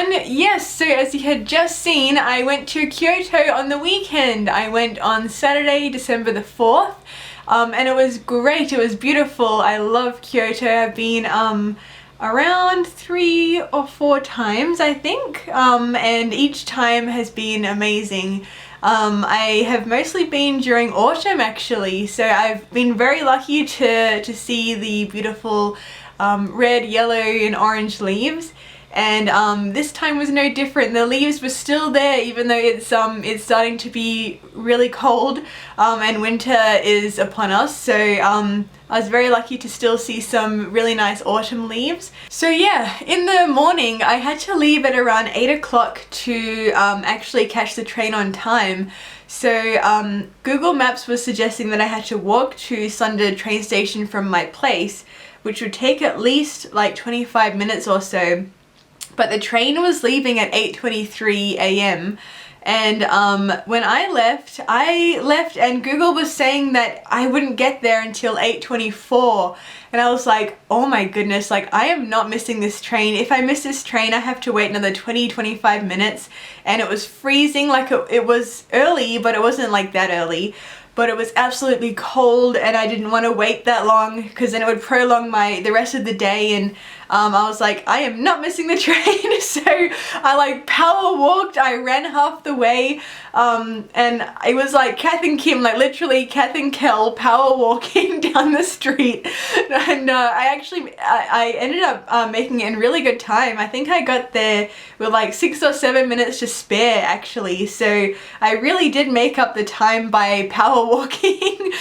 everyone. Yes, so as you had just seen, I went to Kyoto on the weekend. I went on Saturday, December the 4th, and it was great. It was beautiful. I love Kyoto. I've been around 3 or 4 times, I think, and each time has been amazing. I have mostly been during autumn actually, so I've been very lucky to see the beautiful red, yellow and orange leaves, and this time was no different. The leaves were still there even though it's starting to be really cold and winter is upon us, so I was very lucky to still see some really nice autumn leaves. So yeah, in the morning I had to leave at around 8 o'clock to actually catch the train on time. So Google Maps was suggesting that I had to walk to Sunda train station from my place, which would take at least like 25 minutes or so. But the train was leaving at 8:23 a.m. and when I left and Google was saying that I wouldn't get there until 8:24, and I was like, oh my goodness, like I am not missing this train. If I miss this train I have to wait another 20-25 minutes, and it was freezing. Like it was early, but it wasn't like that early. But it was absolutely cold and I didn't want to wait that long because then it would prolong the rest of the day, and I was like, I am not missing the train. So I like power walked, I ran half the way, and it was like Kath and Kim, like literally Kath and Kel power walking down the street, and I ended up making it in really good time. I think I got there with like 6 or 7 minutes to spare actually, so I really did make up the time by power walking.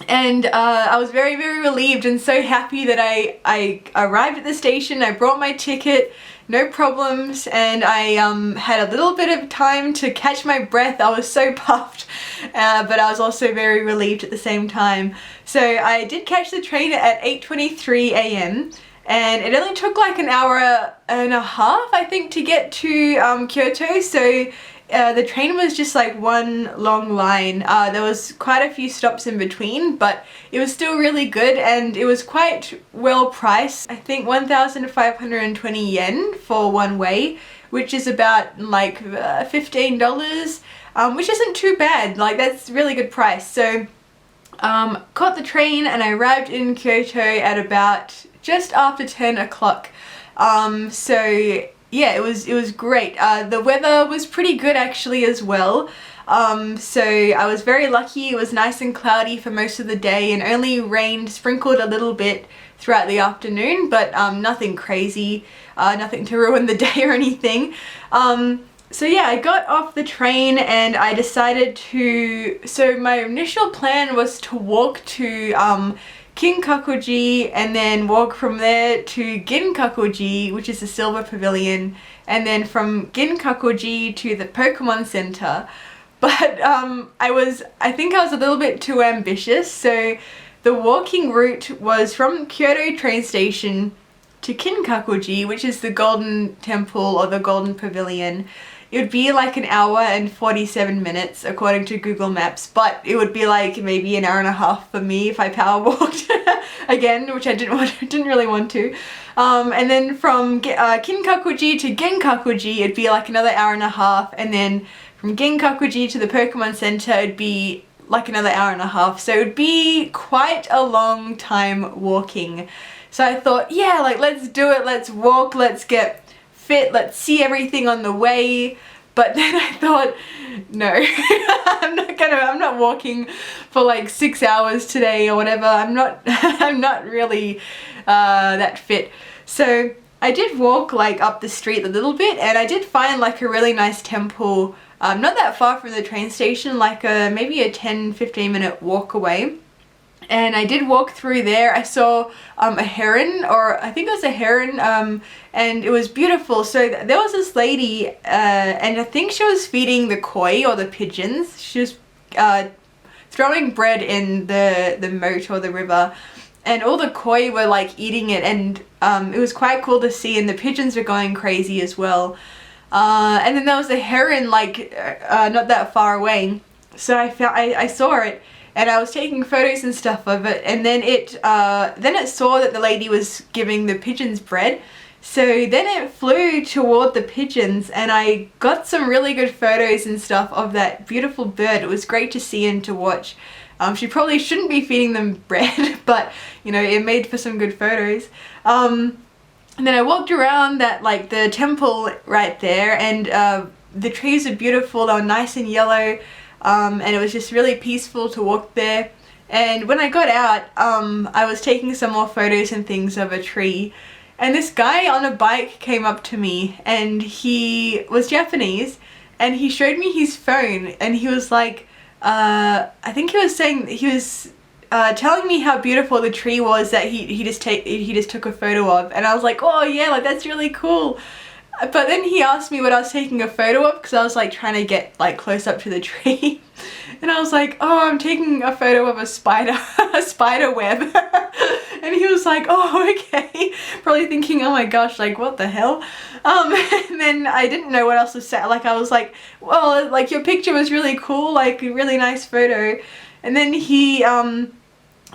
And I was very, very relieved and so happy that I arrived at the station. I brought my ticket, no problems, and I had a little bit of time to catch my breath. I was so puffed, but I was also very relieved at the same time. So I did catch the train at 8:23 a.m. and it only took like an hour and a half, I think, to get to Kyoto. So the train was just like one long line. There was quite a few stops in between, but it was still really good and it was quite well priced. I think 1,520 yen for one way, which is about like $15, which isn't too bad. Like that's really good price. So caught the train and I arrived in Kyoto at about just after 10 o'clock. So yeah, it was great. The weather was pretty good actually as well. So I was very lucky. It was nice and cloudy for most of the day and only rained, sprinkled a little bit throughout the afternoon, but nothing crazy, nothing to ruin the day or anything. So yeah, I got off the train and I decided so my initial plan was to walk to Kinkakuji and then walk from there to Ginkakuji, which is the silver pavilion, and then from Ginkakuji to the Pokemon Center. But I think I was a little bit too ambitious, so the walking route was from Kyoto train station to Kinkakuji, which is the Golden Temple or the Golden Pavilion. It would be like an hour and 47 minutes according to Google Maps, but it would be like maybe an hour and a half for me if I power walked again, which I didn't really want to. And then from Kinkakuji to Ginkakuji, it'd be like another hour and a half, and then from Ginkakuji to the Pokemon Center, it'd be like another hour and a half. So it'd be quite a long time walking. So I thought, yeah, like let's do it, let's walk, let's get fit, let's see everything on the way. But then I thought, no, I'm not walking for like 6 hours today or whatever. I'm not really that fit. So I did walk like up the street a little bit, and I did find like a really nice temple, not that far from the train station, like maybe a 10-15 minute walk away. And I did walk through there. I saw a heron, or I think it was a heron, and it was beautiful. So there was this lady, and I think she was feeding the koi or the pigeons. She was throwing bread in the moat or the river, and all the koi were like eating it, and it was quite cool to see, and the pigeons were going crazy as well. And then there was a heron like not that far away. So I saw it. And I was taking photos and stuff of it, and then it saw that the lady was giving the pigeons bread, So then it flew toward the pigeons, and I got some really good photos and stuff of that beautiful bird. It was great to see and to watch. She probably shouldn't be feeding them bread, but you know, it made for some good photos. And then I walked around that, like, the temple right there, and the trees are beautiful. They were nice and yellow, and it was just really peaceful to walk there. And when I got out, I was taking some more photos and things of a tree. And this guy on a bike came up to me, and he was Japanese, and he showed me his phone, and he was like, I think he was saying, he was telling me how beautiful the tree was that he just took a photo of, and I was like, oh yeah, like that's really cool. But then he asked me what I was taking a photo of, because I was like trying to get like close up to the tree. And I was like, oh, I'm taking a photo of a spider, a spider web. And he was like, oh, okay. Probably thinking, oh my gosh, like what the hell? And then I didn't know what else to say. Like I was like, well, like your picture was really cool, like a really nice photo. And then he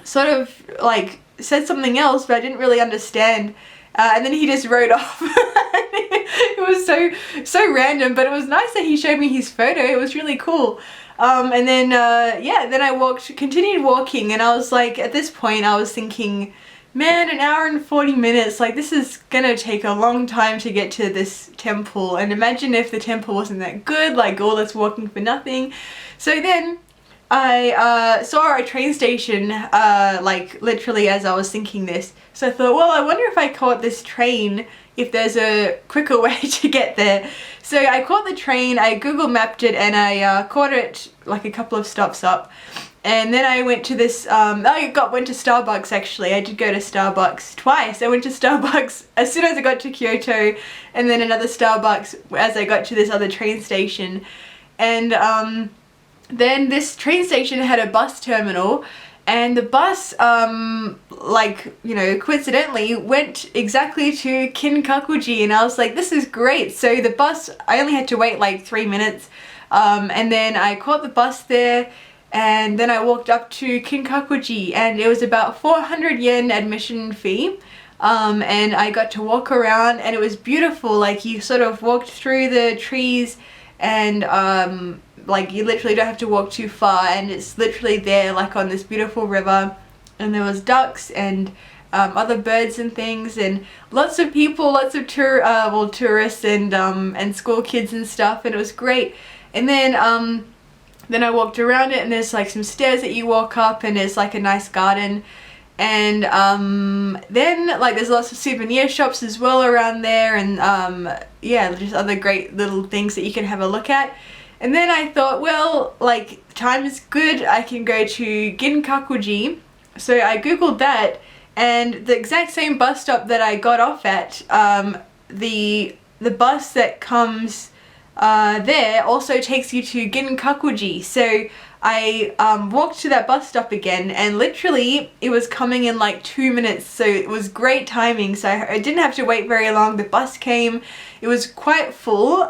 sort of like said something else, but I didn't really understand. And then he just rode off. It was so random, but it was nice that he showed me his photo. It was really cool. And then yeah, then I continued walking, and I was like, at this point I was thinking, man, an hour and 40 minutes, like this is gonna take a long time to get to this temple, and imagine if the temple wasn't that good, like all this walking for nothing. So then I saw a train station, like literally as I was thinking this. So I thought, well, I wonder if I caught this train, if there's a quicker way to get there. So I caught the train, I Google mapped it, and I caught it like a couple of stops up. And then I went to this, went to Starbucks actually. I did go to Starbucks twice. I went to Starbucks as soon as I got to Kyoto, and then another Starbucks as I got to this other train station. And then this train station had a bus terminal, and the bus, like, you know, coincidentally went exactly to Kinkakuji, and I was like, this is great. So the bus, I only had to wait like 3 minutes, and then I caught the bus there, and then I walked up to Kinkakuji, and it was about 400 yen admission fee. And I got to walk around, and it was beautiful. Like you sort of walked through the trees, and like you literally don't have to walk too far, and it's literally there like on this beautiful river, and there was ducks and other birds and things, and lots of people, lots of tourists and school kids and stuff, and it was great. And then I walked around it, and there's like some stairs that you walk up, and there's like a nice garden. And then like there's lots of souvenir shops as well around there, and yeah, just other great little things that you can have a look at. And then I thought, well, like time is good, I can go to Ginkakuji. So I googled that, and the exact same bus stop that I got off at, the bus that comes there also takes you to Ginkakuji. So I walked to that bus stop again, and literally it was coming in like 2 minutes, so it was great timing. So I didn't have to wait very long. The bus came, it was quite full,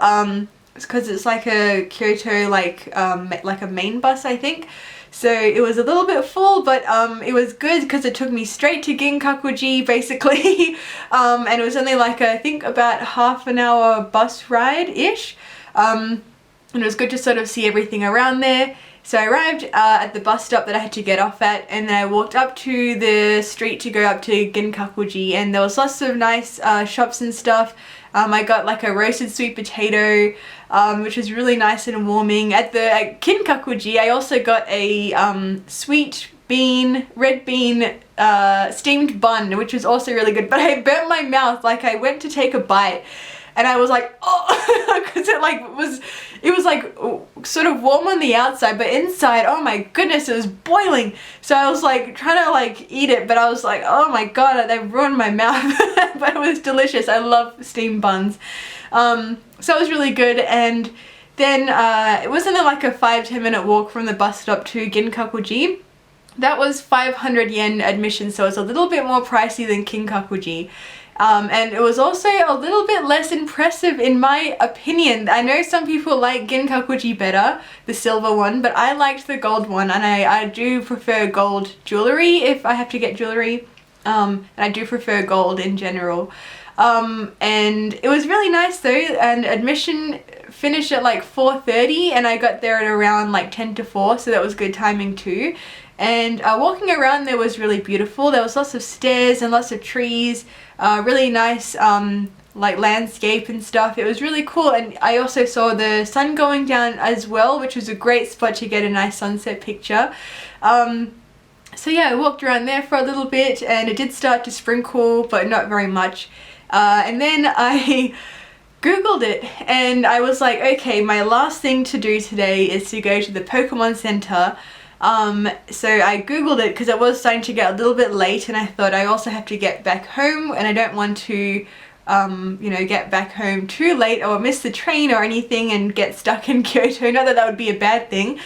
because it's like a Kyoto, like a main bus, I think. So it was a little bit full, but it was good because it took me straight to Ginkakuji basically. And it was only like I think about half an hour bus ride-ish. And it was good to sort of see everything around there. So I arrived at the bus stop that I had to get off at, and then I walked up to the street to go up to Ginkakuji, and there was lots of nice shops and stuff. I got like a roasted sweet potato, which was really nice and warming. At Kinkakuji, I also got a red bean steamed bun, which was also really good, but I burnt my mouth. Like I went to take a bite, and I was like, oh, because it was like sort of warm on the outside, but inside, oh my goodness, it was boiling. So I was like trying to like eat it, but I was like, oh my god, they've ruined my mouth. But it was delicious. I love steamed buns. So it was really good. And then it was only like a 5-10 minute walk from the bus stop to Ginkakuji. That was 500 yen admission, so it's a little bit more pricey than Kinkakuji. And it was also a little bit less impressive in my opinion. I know some people like Ginkakuji better, the silver one, but I liked the gold one, and I do prefer gold jewellery if I have to get jewellery. And I do prefer gold in general. And it was really nice though, and admission finished at like 4:30 and I got there at around like 10 to 4, so that was good timing too. And walking around there was really beautiful. There was lots of stairs and lots of trees, really nice like landscape and stuff. It was really cool, and I also saw the sun going down as well, which was a great spot to get a nice sunset picture. So yeah, I walked around there for a little bit and it did start to sprinkle, but not very much. And then I Googled it and I was like, okay, my last thing to do today is to go to the Pokemon Center. So I Googled it because it was starting to get a little bit late, and I thought I also have to get back home and I don't want to you know, get back home too late or miss the train or anything and get stuck in Kyoto. Not that that would be a bad thing.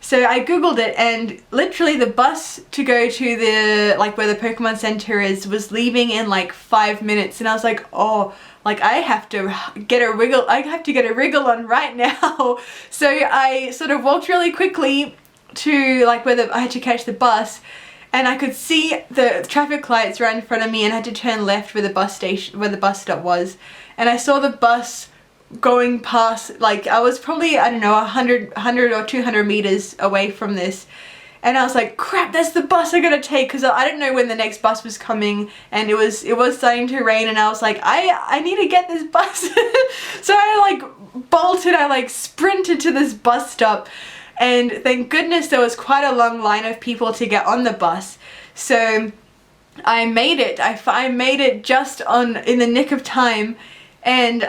So I Googled it, and literally the bus to go to the, like where the Pokemon Center is, was leaving in like 5 minutes, and I was like, oh, like I have to get a wriggle on right now. So I sort of walked really quickly to like where I had to catch the bus, and I could see the traffic lights right in front of me, and I had to turn left where the bus stop was, and I saw the bus going past, like I was probably, I don't know, 100 or 200 meters away from this, and I was like, crap, that's the bus I gotta take, because I didn't know when the next bus was coming, and it was starting to rain, and I was like, I need to get this bus. So I like bolted, I like sprinted to this bus stop, and thank goodness there was quite a long line of people to get on the bus. So I made it. I made it just in the nick of time. And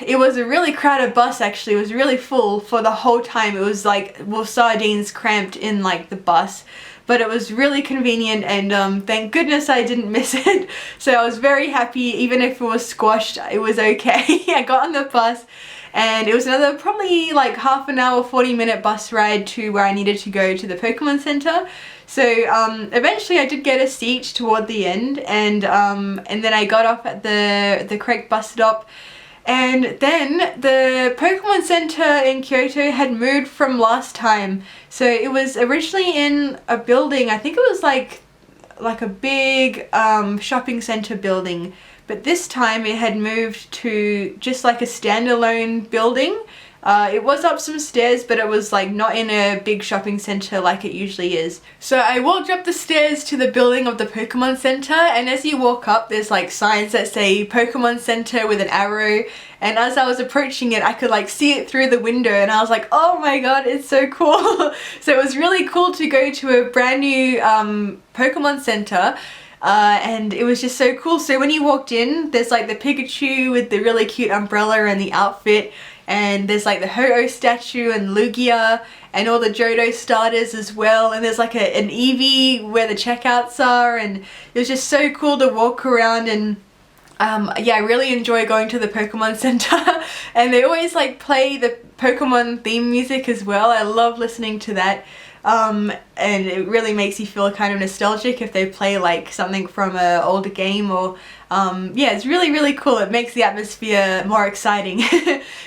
it was a really crowded bus actually. It was really full for the whole time. It was like, well, sardines cramped in like the bus. But it was really convenient, and thank goodness I didn't miss it. So I was very happy, even if it was squashed, it was okay. I got on the bus, and it was another probably like half an hour, 40-minute bus ride to where I needed to go to the Pokemon Center. So eventually I did get a seat toward the end, and then I got off at the correct bus stop. And then the Pokemon Center in Kyoto had moved from last time. So it was originally in a building, I think it was like a big shopping center building. But this time it had moved to just like a standalone building. It was up some stairs, but it was like not in a big shopping center like it usually is. So I walked up the stairs to the building of the Pokemon Center, and as you walk up there's like signs that say Pokemon Center with an arrow, and as I was approaching it I could like see it through the window, and I was like, oh my god, it's so cool. So it was really cool to go to a brand new Pokemon Center. And it was just so cool. So when you walked in, there's like the Pikachu with the really cute umbrella and the outfit, and there's like the Ho-Oh statue and Lugia and all the Johto starters as well, and there's like an Eevee where the checkouts are, and it was just so cool to walk around. And yeah, I really enjoy going to the Pokemon Center. And they always like play the Pokemon theme music as well. I love listening to that. And it really makes you feel kind of nostalgic if they play like something from an older game, or yeah, it's really, really cool. It makes the atmosphere more exciting.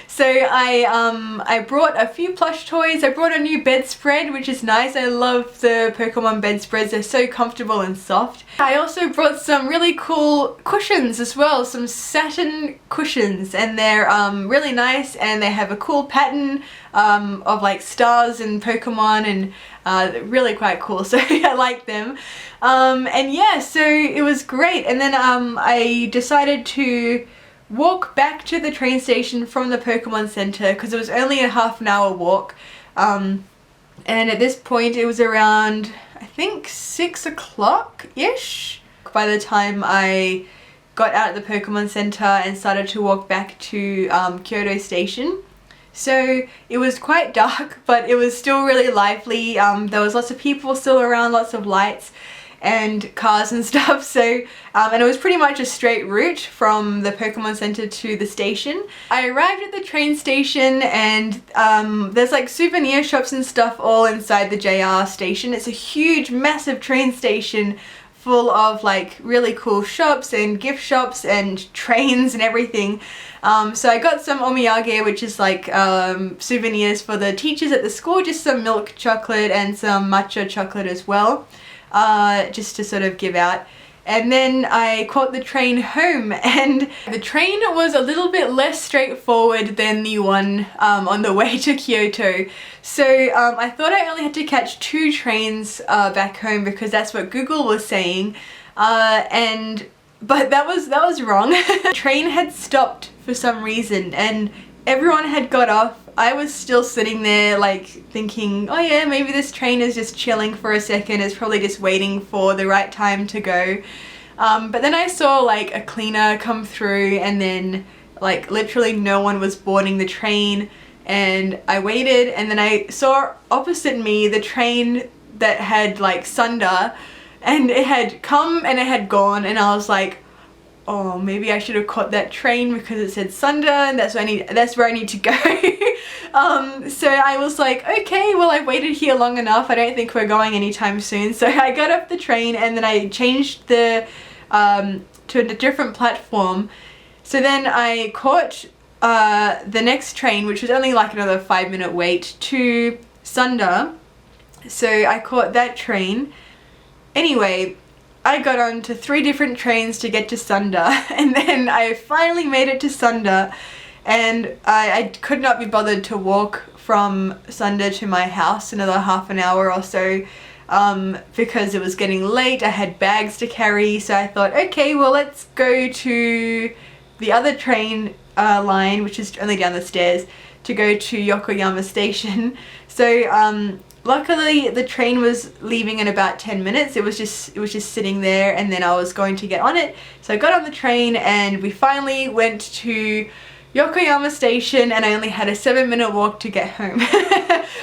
So I brought a few plush toys. I brought a new bedspread, which is nice. I love the Pokemon bedspreads. They're so comfortable and soft. I also brought some really cool cushions as well, some satin cushions, and they're really nice, and they have a cool pattern of like stars and Pokemon, and really quite cool. So I like them. And yeah, so it was great. And then I decided to walk back to the train station from the Pokemon Center because it was only a half-an-hour walk. And at this point it was around, I think, 6 o'clock-ish by the time I got out of the Pokemon Center and started to walk back to Kyoto Station. So it was quite dark, but it was still really lively. There was lots of people still around, lots of lights and cars and stuff. So and it was pretty much a straight route from the Pokemon Center to the station. I arrived at the train station, and there's like souvenir shops and stuff all inside the JR station. It's a huge, massive train station full of like really cool shops and gift shops and trains and everything. So I got some omiyage, which is like souvenirs for the teachers at the school, just some milk chocolate and some matcha chocolate as well, just to sort of give out. and then I caught the train home, and the train was a little bit less straightforward than the one on the way to Kyoto. So I thought I only had to catch 2 trains back home because that's what Google was saying, but that was wrong. The train had stopped for some reason and everyone had got off. I was still sitting there like thinking, oh yeah, maybe this train is just chilling for a second, it's probably just waiting for the right time to go. But then I saw like a cleaner come through, and then like literally no one was boarding the train, and I waited, and then I saw opposite me the train that had like Sunda, and it had come and it had gone, and I was like, oh, maybe I should have caught that train because it said Sunda and that's where I need to go. So I was like, okay, well I've waited here long enough, I don't think we're going anytime soon. So I got off the train and then I changed to a different platform. So then I caught the next train, which was only like another 5-minute wait to Sunda. So I caught that train. Anyway, I got on to 3 different trains to get to Sunda, and then I finally made it to Sunda, and I could not be bothered to walk from Sunda to my house another half an hour or so because it was getting late. I had bags to carry, so I thought, okay, well let's go to the other train line, which is only down the stairs, to go to Yokoyama station. So luckily the train was leaving in about 10 minutes. It was just sitting there, and then I was going to get on it. So I got on the train and we finally went to Yokoyama station, and I only had a 7-minute walk to get home.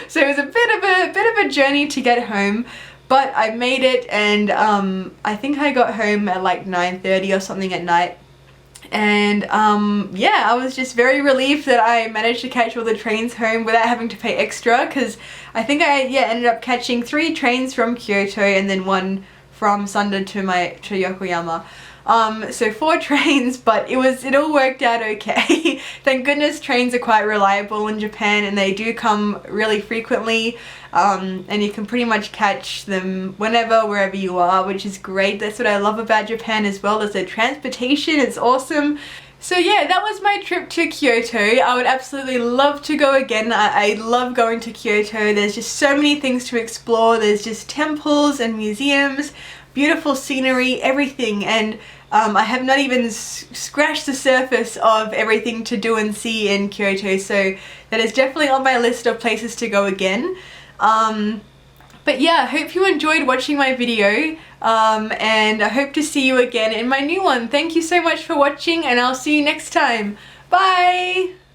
So it was a bit of a journey to get home, but I made it, and I think I got home at like 9:30 or something at night. And yeah, I was just very relieved that I managed to catch all the trains home without having to pay extra, because I think I ended up catching 3 trains from Kyoto and then 1 from Sunda to Yokoyama. So 4 trains, but it all worked out okay. Thank goodness trains are quite reliable in Japan, and they do come really frequently, and you can pretty much catch them whenever, wherever you are, which is great. That's what I love about Japan as well, as their transportation. It's awesome. So yeah, that was my trip to Kyoto. I would absolutely love to go again. I love going to Kyoto. There's just so many things to explore. There's just temples and museums, beautiful scenery, everything, and I have not even scratched the surface of everything to do and see in Kyoto, so that is definitely on my list of places to go again. But yeah, I hope you enjoyed watching my video, and I hope to see you again in my new one. Thank you so much for watching, and I'll see you next time. Bye!